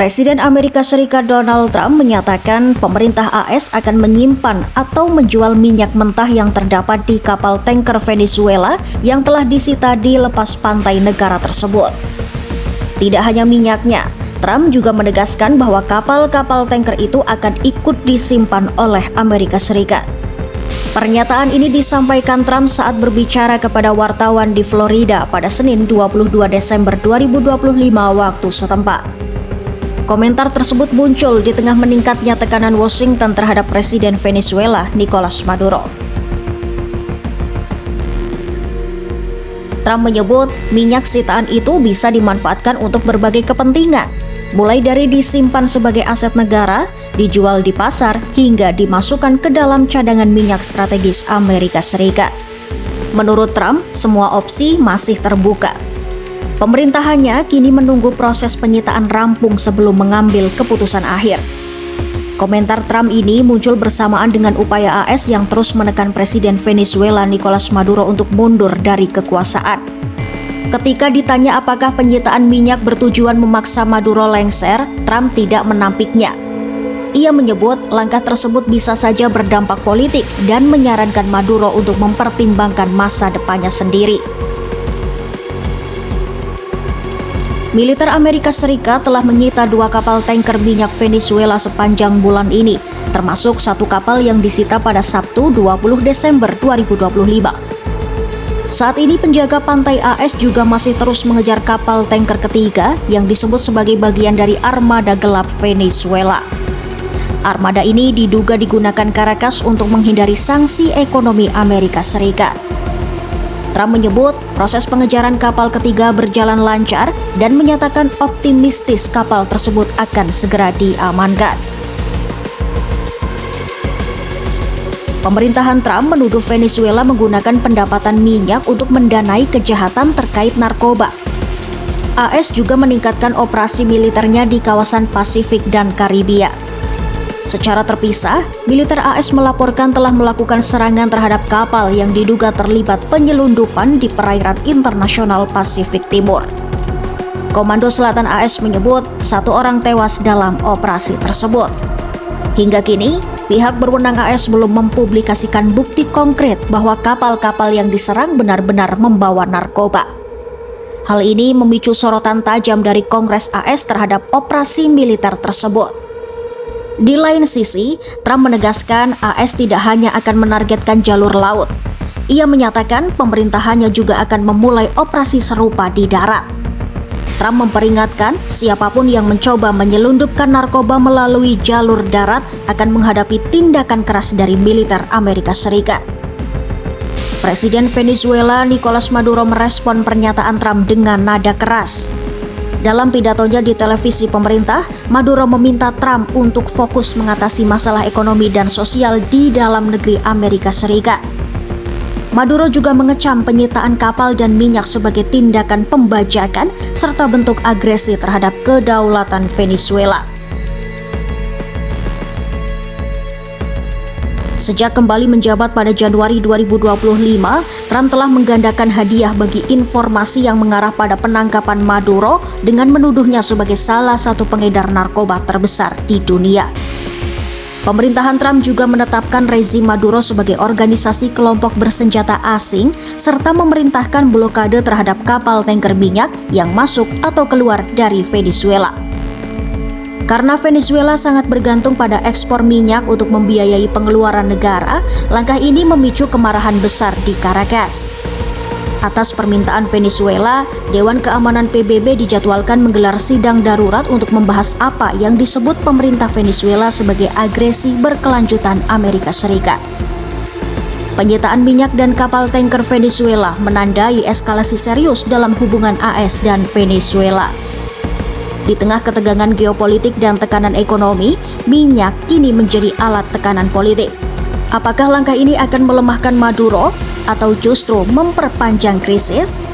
Presiden Amerika Serikat Donald Trump menyatakan pemerintah AS akan menyimpan atau menjual minyak mentah yang terdapat di kapal tanker Venezuela yang telah disita di lepas pantai negara tersebut. Tidak hanya minyaknya, Trump juga menegaskan bahwa kapal-kapal tanker itu akan ikut disimpan oleh Amerika Serikat. Pernyataan ini disampaikan Trump saat berbicara kepada wartawan di Florida pada Senin 22 Desember 2025 waktu setempat. Komentar tersebut muncul di tengah meningkatnya tekanan Washington terhadap Presiden Venezuela, Nicolas Maduro. Trump menyebut minyak sitaan itu bisa dimanfaatkan untuk berbagai kepentingan, mulai dari disimpan sebagai aset negara, dijual di pasar, hingga dimasukkan ke dalam cadangan minyak strategis Amerika Serikat. Menurut Trump, semua opsi masih terbuka. Pemerintahannya kini menunggu proses penyitaan rampung sebelum mengambil keputusan akhir. Komentar Trump ini muncul bersamaan dengan upaya AS yang terus menekan Presiden Venezuela Nicolas Maduro untuk mundur dari kekuasaan. Ketika ditanya apakah penyitaan minyak bertujuan memaksa Maduro lengser, Trump tidak menampiknya. Ia menyebut langkah tersebut bisa saja berdampak politik dan menyarankan Maduro untuk mempertimbangkan masa depannya sendiri. Militer Amerika Serikat telah menyita 2 kapal tanker minyak Venezuela sepanjang bulan ini, termasuk 1 kapal yang disita pada Sabtu 20 Desember 2025. Saat ini penjaga pantai AS juga masih terus mengejar kapal tanker ketiga yang disebut sebagai bagian dari armada gelap Venezuela. Armada ini diduga digunakan Caracas untuk menghindari sanksi ekonomi Amerika Serikat. Trump menyebut proses pengejaran kapal ketiga berjalan lancar dan menyatakan optimistis kapal tersebut akan segera diamankan. Pemerintahan Trump menuduh Venezuela menggunakan pendapatan minyak untuk mendanai kejahatan terkait narkoba. AS juga meningkatkan operasi militernya di kawasan Pasifik dan Karibia. Secara terpisah, militer AS melaporkan telah melakukan serangan terhadap kapal yang diduga terlibat penyelundupan di perairan internasional Pasifik Timur. Komando Selatan AS menyebut 1 orang tewas dalam operasi tersebut. Hingga kini, pihak berwenang AS belum mempublikasikan bukti konkret bahwa kapal-kapal yang diserang benar-benar membawa narkoba. Hal ini memicu sorotan tajam dari Kongres AS terhadap operasi militer tersebut. Di lain sisi, Trump menegaskan AS tidak hanya akan menargetkan jalur laut. Ia menyatakan pemerintahannya juga akan memulai operasi serupa di darat. Trump memperingatkan siapapun yang mencoba menyelundupkan narkoba melalui jalur darat akan menghadapi tindakan keras dari militer Amerika Serikat. Presiden Venezuela Nicolas Maduro merespon pernyataan Trump dengan nada keras. Dalam pidatonya di televisi pemerintah, Maduro meminta Trump untuk fokus mengatasi masalah ekonomi dan sosial di dalam negeri Amerika Serikat. Maduro juga mengecam penyitaan kapal dan minyak sebagai tindakan pembajakan serta bentuk agresi terhadap kedaulatan Venezuela. Sejak kembali menjabat pada Januari 2025, Trump telah menggandakan hadiah bagi informasi yang mengarah pada penangkapan Maduro dengan menuduhnya sebagai salah satu pengedar narkoba terbesar di dunia. Pemerintahan Trump juga menetapkan rezim Maduro sebagai organisasi kelompok bersenjata asing serta memerintahkan blokade terhadap kapal tanker minyak yang masuk atau keluar dari Venezuela. Karena Venezuela sangat bergantung pada ekspor minyak untuk membiayai pengeluaran negara, langkah ini memicu kemarahan besar di Caracas. Atas permintaan Venezuela, Dewan Keamanan PBB dijadwalkan menggelar sidang darurat untuk membahas apa yang disebut pemerintah Venezuela sebagai agresi berkelanjutan Amerika Serikat. Penyitaan minyak dan kapal tanker Venezuela menandai eskalasi serius dalam hubungan AS dan Venezuela. Di tengah ketegangan geopolitik dan tekanan ekonomi, minyak kini menjadi alat tekanan politik. Apakah langkah ini akan melemahkan Maduro atau justru memperpanjang krisis?